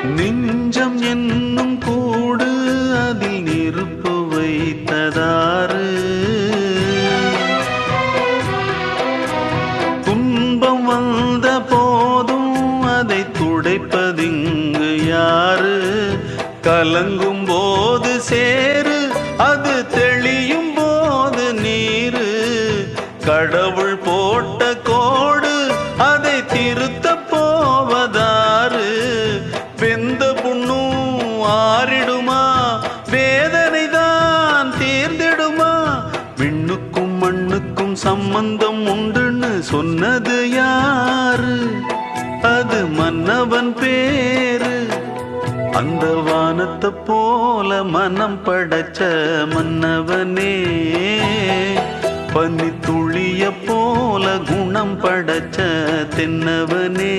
நெஞ்சம் என்னும் கூடு அதில் நெருப்பு வைத்ததாறு, துன்பம் வந்த போதும் அதை துடைப்பதிங்கு யாரு? கலங்கும் போது சேரு, அது தெளியும் போது நீரு. கடவுள் போட்ட கோடு அதை திருத்த போவதாறு? வெந்த புண்ணும் ஆறிடுமா? வேதனை தான் தீர்ந்திடுமா? விண்ணுக்கும் மண்ணுக்கும் சம்பந்தம் உண்டுன்னு சொன்னது யாரு? அது மன்னவன் பேரு. அந்த வானத்தை போல மனம் படைச்ச மன்னவனே, பனி துளிய போல குணம் படைச்ச தென்னவனே.